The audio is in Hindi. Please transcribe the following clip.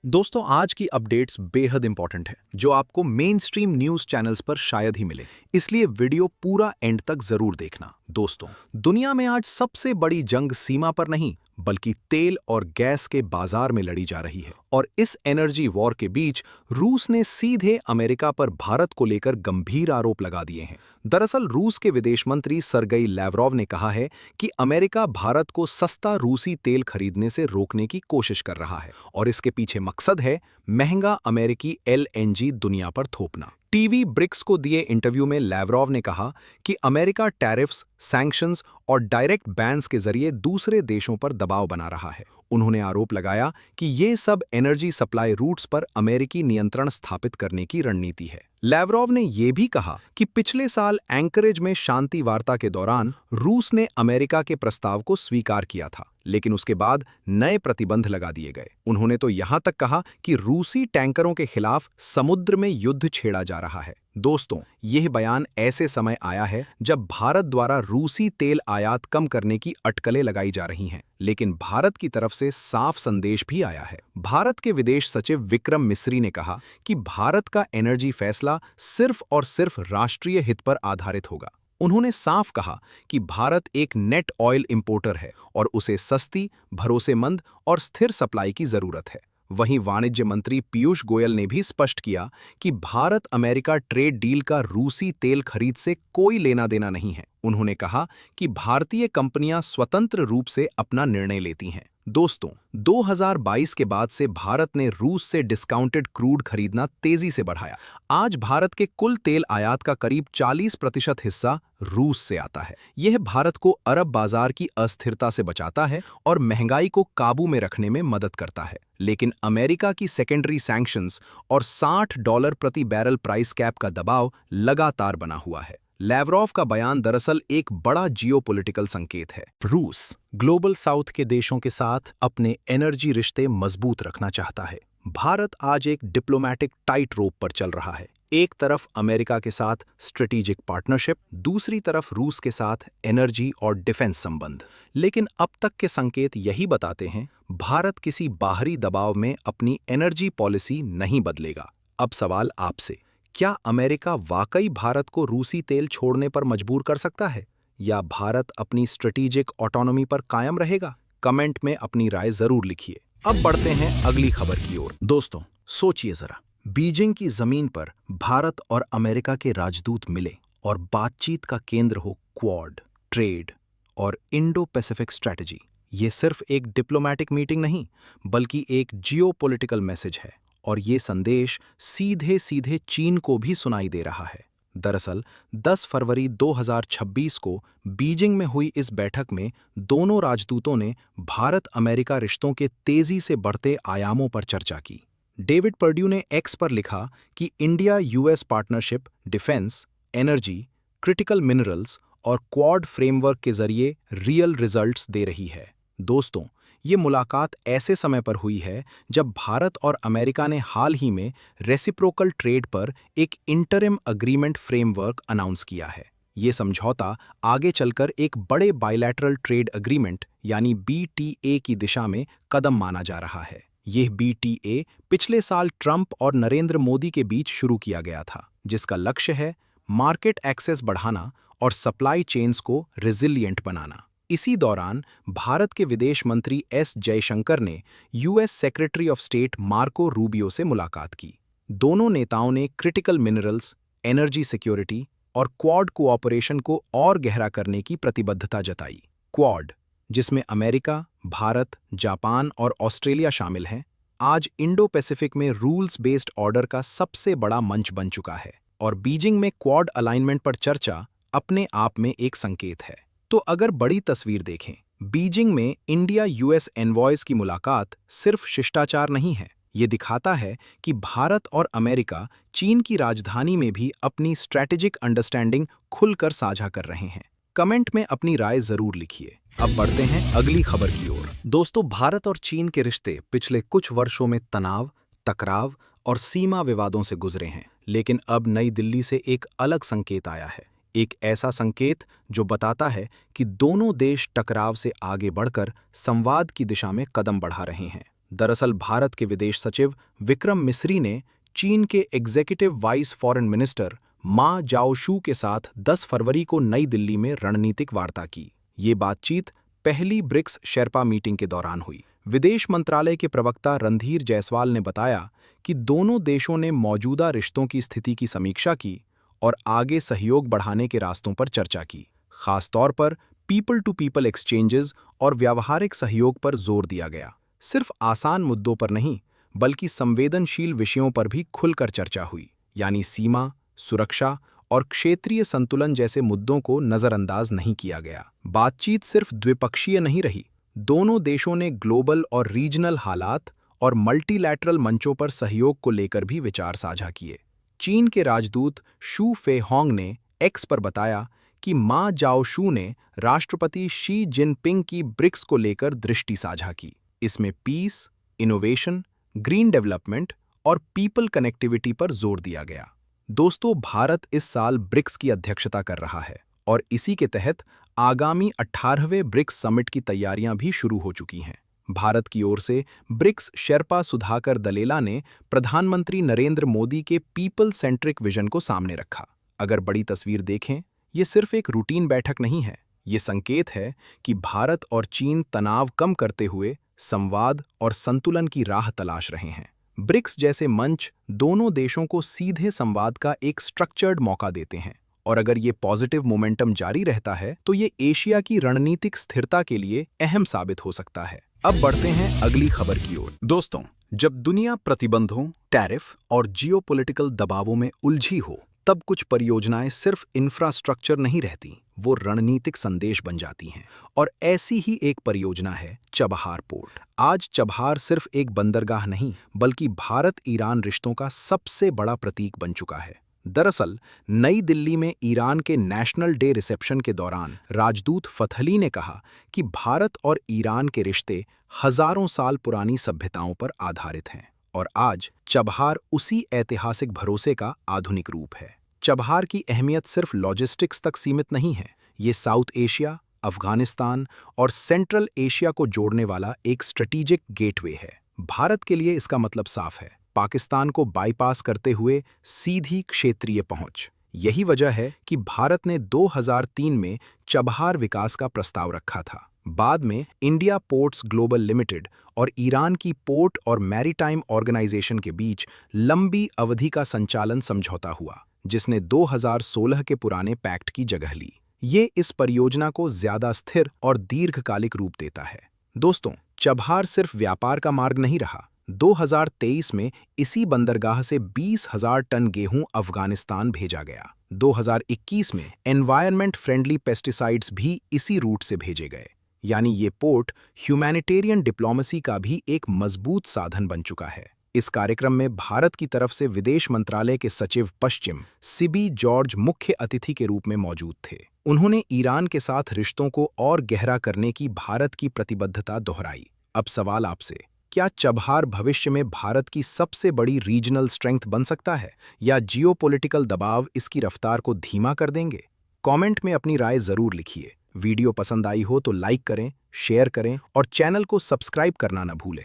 दोस्तों आज की अपडेट्स बेहद इंपॉर्टेंट है जो आपको मेन स्ट्रीम न्यूज चैनल्स पर शायद ही मिले, इसलिए वीडियो पूरा एंड तक जरूर देखना। दोस्तों, दुनिया में आज सबसे बड़ी जंग सीमा पर नहीं बल्कि तेल और गैस के बाजार में लड़ी जा रही है और इस एनर्जी वॉर के बीच रूस ने सीधे अमेरिका पर भारत को लेकर गंभीर आरोप लगा दिए हैं। दरअसल रूस के विदेश मंत्री सरगेई लैवरोव ने कहा है कि अमेरिका भारत को सस्ता रूसी तेल खरीदने से रोकने की कोशिश कर रहा है और इसके पीछे मकसद है महंगा अमेरिकी एलएनजी दुनिया पर थोपना। टीवी ब्रिक्स को दिए इंटरव्यू में लैवरोव ने कहा कि अमेरिका टैरिफ्स, सैंक्शंस और डायरेक्ट बैन्स के जरिए दूसरे देशों पर दबाव बना रहा है। उन्होंने आरोप लगाया कि ये सब एनर्जी सप्लाई रूट्स पर अमेरिकी नियंत्रण स्थापित करने की रणनीति है। लैवरोव ने यह भी कहा कि पिछले साल एंकरेज में शांति वार्ता के दौरान रूस ने अमेरिका के प्रस्ताव को स्वीकार किया था, लेकिन उसके बाद नए प्रतिबंध लगा दिए गए। उन्होंने तो यहां तक कहा कि रूसी टैंकरों के खिलाफ समुद्र में युद्ध छेड़ा जा रहा है। दोस्तों, यह बयान ऐसे समय आया है जब भारत द्वारा रूसी तेल आयात कम करने की अटकलें लगाई जा रही हैं, लेकिन भारत की तरफ से साफ संदेश भी आया है। भारत के विदेश सचिव विक्रम मिस्री ने कहा कि भारत का एनर्जी फैसला सिर्फ और सिर्फ राष्ट्रीय हित पर आधारित होगा। उन्होंने साफ कहा कि भारत एक नेट ऑयल इंपोर्टर है और उसे सस्ती, भरोसेमंद और स्थिर सप्लाई की जरूरत है। वहीं वाणिज्य मंत्री पीयूष गोयल ने भी स्पष्ट किया कि भारत अमेरिका ट्रेड डील का रूसी तेल खरीद से कोई लेना देना नहीं है। उन्होंने कहा कि भारतीय कंपनियां स्वतंत्र रूप से अपना निर्णय लेती हैं। दोस्तों, 2022 के बाद से भारत ने रूस से डिस्काउंटेड क्रूड खरीदना तेजी से बढ़ाया। आज भारत के कुल तेल आयात का करीब 40% हिस्सा रूस से आता है। यह भारत को अरब बाजार की अस्थिरता से बचाता है और महंगाई को काबू में रखने में मदद करता है। लेकिन अमेरिका की सेकेंडरी सैंक्शंस और $60 प्रति बैरल प्राइस कैप का दबाव लगातार बना हुआ है। लैवरोव का बयान दरअसल एक बड़ा जियोपॉलिटिकल संकेत है। रूस ग्लोबल साउथ के देशों के साथ अपने एनर्जी रिश्ते मजबूत रखना चाहता है। भारत आज एक डिप्लोमैटिक टाइट रोप पर चल रहा है। एक तरफ अमेरिका के साथ स्ट्रेटेजिक पार्टनरशिप, दूसरी तरफ रूस के साथ एनर्जी और डिफेंस संबंध। लेकिन अब तक के संकेत यही बताते हैं, भारत किसी बाहरी दबाव में अपनी एनर्जी पॉलिसी नहीं बदलेगा। अब सवाल आपसे, क्या अमेरिका वाकई भारत को रूसी तेल छोड़ने पर मजबूर कर सकता है या भारत अपनी स्ट्रेटेजिक ऑटोनॉमी पर कायम रहेगा? कमेंट में अपनी राय जरूर लिखिए। अब बढ़ते हैं अगली खबर की ओर। दोस्तों, सोचिए जरा, बीजिंग की जमीन पर भारत और अमेरिका के राजदूत मिले और बातचीत का केंद्र हो क्वाड, ट्रेड और इंडो पैसिफिक स्ट्रैटेजी। ये सिर्फ एक डिप्लोमैटिक मीटिंग नहीं बल्कि एक जियोपॉलिटिकल मैसेज है और ये संदेश सीधे सीधे चीन को भी सुनाई दे रहा है। दरअसल 10 फरवरी 2026 को बीजिंग में हुई इस बैठक में दोनों राजदूतों ने भारत अमेरिका रिश्तों के तेजी से बढ़ते आयामों पर चर्चा की। डेविड पर्ड्यू ने एक्स पर लिखा कि India US partnership defence, energy, critical minerals और क्वाड फ्रेमवर्क के जरिए रियल रिजल्ट्स दे रही है। दोस्तों, ये मुलाकात ऐसे समय पर हुई है जब भारत और अमेरिका ने हाल ही में रेसिप्रोकल ट्रेड पर एक इंटरिम अग्रीमेंट फ्रेमवर्क अनाउंस किया है। ये समझौता आगे चलकर एक बड़े बायलैटरल ट्रेड अग्रीमेंट यानी बीटीए की दिशा में कदम माना जा रहा है। यह बीटीए पिछले साल ट्रंप और नरेंद्र मोदी के बीच शुरू किया गया था, जिसका लक्ष्य है मार्केट एक्सेस बढ़ाना और सप्लाई चेन्स को रिजिलिएंट बनाना। इसी दौरान भारत के विदेश मंत्री एस जयशंकर ने US secretary of state Marco Rubio से मुलाकात की। दोनों नेताओं ने क्रिटिकल मिनरल्स, एनर्जी सिक्योरिटी और क्वाड कोऑपरेशन को और गहरा करने की प्रतिबद्धता जताई। क्वाड, जिसमें अमेरिका, भारत, जापान और ऑस्ट्रेलिया शामिल हैं, आज इंडो पैसिफिक में रूल्स बेस्ड ऑर्डर का सबसे बड़ा मंच बन चुका है और बीजिंग में क्वाड अलाइनमेंट पर चर्चा अपने आप में एक संकेत है। तो अगर बड़ी तस्वीर देखें, बीजिंग में इंडिया यूएस एनवॉयज की मुलाकात सिर्फ शिष्टाचार नहीं है, ये दिखाता है कि भारत और अमेरिका चीन की राजधानी में भी अपनी स्ट्रैटेजिक अंडरस्टैंडिंग खुलकर साझा कर रहे हैं। कमेंट में अपनी राय जरूर लिखिए। अब बढ़ते हैं अगली खबर की ओर। दोस्तों, भारत और चीन के रिश्ते पिछले कुछ वर्षों में तनाव, टकराव और सीमा विवादों से गुजरे हैं, लेकिन अब नई दिल्ली से एक अलग संकेत आया है। एक ऐसा संकेत जो बताता है कि दोनों देश टकराव से आगे बढ़कर संवाद की दिशा में कदम बढ़ा रहे हैं। दरअसल भारत के विदेश सचिव विक्रम मिस्री ने चीन के एग्जीक्यूटिव वाइस फॉरेन मिनिस्टर मा जाओशू के साथ 10 फरवरी को नई दिल्ली में रणनीतिक वार्ता की। ये बातचीत पहली ब्रिक्स शेर्पा मीटिंग के दौरान हुई। विदेश मंत्रालय के प्रवक्ता रणधीर जायसवाल ने बताया कि दोनों देशों ने मौजूदा रिश्तों की स्थिति की समीक्षा की और आगे सहयोग बढ़ाने के रास्तों पर चर्चा की। खासतौर पर पीपल टू पीपल एक्सचेंजेस और व्यावहारिक सहयोग पर जोर दिया गया। सिर्फ आसान मुद्दों पर नहीं, बल्कि संवेदनशील विषयों पर भी खुलकर चर्चा हुई, यानी सीमा, सुरक्षा और क्षेत्रीय संतुलन जैसे मुद्दों को नजरअंदाज नहीं किया गया। बातचीत सिर्फ द्विपक्षीय नहीं रही, दोनों देशों ने ग्लोबल और रीजनल हालात और मल्टीलैटरल मंचों पर सहयोग को लेकर भी विचार साझा किए। चीन के राजदूत शू फेहोंग ने एक्स पर बताया कि मा जाओशू ने राष्ट्रपति शी जिनपिंग की ब्रिक्स को लेकर दृष्टि साझा की। इसमें पीस, इनोवेशन, ग्रीन डेवलपमेंट और पीपल कनेक्टिविटी पर जोर दिया गया। दोस्तों, भारत इस साल ब्रिक्स की अध्यक्षता कर रहा है और इसी के तहत आगामी 18वें ब्रिक्स समिट की तैयारियां भी शुरू हो चुकी हैं। भारत की ओर से ब्रिक्स शेर्पा सुधाकर दलेला ने प्रधानमंत्री नरेंद्र मोदी के पीपल सेंट्रिक विजन को सामने रखा। अगर बड़ी तस्वीर देखें, ये सिर्फ एक रूटीन बैठक नहीं है, ये संकेत है कि भारत और चीन तनाव कम करते हुए संवाद और संतुलन की राह तलाश रहे हैं। ब्रिक्स जैसे मंच दोनों देशों को सीधे संवाद का एक स्ट्रक्चर्ड मौका देते हैं और अगर ये पॉजिटिव मोमेंटम जारी रहता है तो ये एशिया की रणनीतिक स्थिरता के लिए अहम साबित हो सकता है। अब बढ़ते हैं अगली खबर की ओर। दोस्तों, जब दुनिया प्रतिबंधों, टैरिफ और जियोपॉलिटिकल दबावों में उलझी हो, तब कुछ परियोजनाएं सिर्फ इंफ्रास्ट्रक्चर नहीं रहती, वो रणनीतिक संदेश बन जाती हैं। और ऐसी ही एक परियोजना है चबहार पोर्ट। आज चबहार सिर्फ एक बंदरगाह नहीं, बल्कि भारत-ईरान रिश्तों का सबसे बड़ा प्रतीक बन चुका है। दरअसल नई दिल्ली में ईरान के नेशनल डे रिसेप्शन के दौरान राजदूत फथली ने कहा कि भारत और ईरान के रिश्ते हजारों साल पुरानी सभ्यताओं पर आधारित हैं और आज चबहार उसी ऐतिहासिक भरोसे का आधुनिक रूप है। चबहार की अहमियत सिर्फ लॉजिस्टिक्स तक सीमित नहीं है, ये साउथ एशिया, अफगानिस्तान और सेंट्रल एशिया को जोड़ने वाला एक स्ट्रेटेजिक गेटवे है। भारत के लिए इसका मतलब साफ है, पाकिस्तान को बाईपास करते हुए सीधी क्षेत्रीय पहुंच। यही वजह है कि भारत ने 2003 में चबहार विकास का प्रस्ताव रखा था। बाद में इंडिया पोर्ट्स ग्लोबल लिमिटेड और ईरान की पोर्ट और मैरीटाइम ऑर्गेनाइजेशन के बीच लंबी अवधि का संचालन समझौता हुआ, जिसने 2016 के पुराने पैक्ट की जगह ली। ये इस परियोजना को ज्यादा स्थिर और दीर्घकालिक रूप देता है। दोस्तों, चबहार सिर्फ व्यापार का मार्ग नहीं रहा। 2023 में इसी बंदरगाह से 20,000 टन गेहूं अफगानिस्तान भेजा गया। 2021 में एनवायरनमेंट फ्रेंडली पेस्टिसाइड्स भी इसी रूट से भेजे गए। यानी ये पोर्ट ह्यूमैनिटेरियन डिप्लोमेसी का भी एक मजबूत साधन बन चुका है। इस कार्यक्रम में भारत की तरफ से विदेश मंत्रालय के सचिव पश्चिम सिबी जॉर्ज मुख्य अतिथि के रूप में मौजूद थे। उन्होंने ईरान के साथ रिश्तों को और गहरा करने की भारत की प्रतिबद्धता दोहराई। अब सवाल आपसे, क्या चबहार भविष्य में भारत की सबसे बड़ी रीजनल स्ट्रेंथ बन सकता है या जियोपॉलिटिकल दबाव इसकी रफ्तार को धीमा कर देंगे? कमेंट में अपनी राय जरूर लिखिए। वीडियो पसंद आई हो तो लाइक करें, शेयर करें और चैनल को सब्सक्राइब करना न भूलें।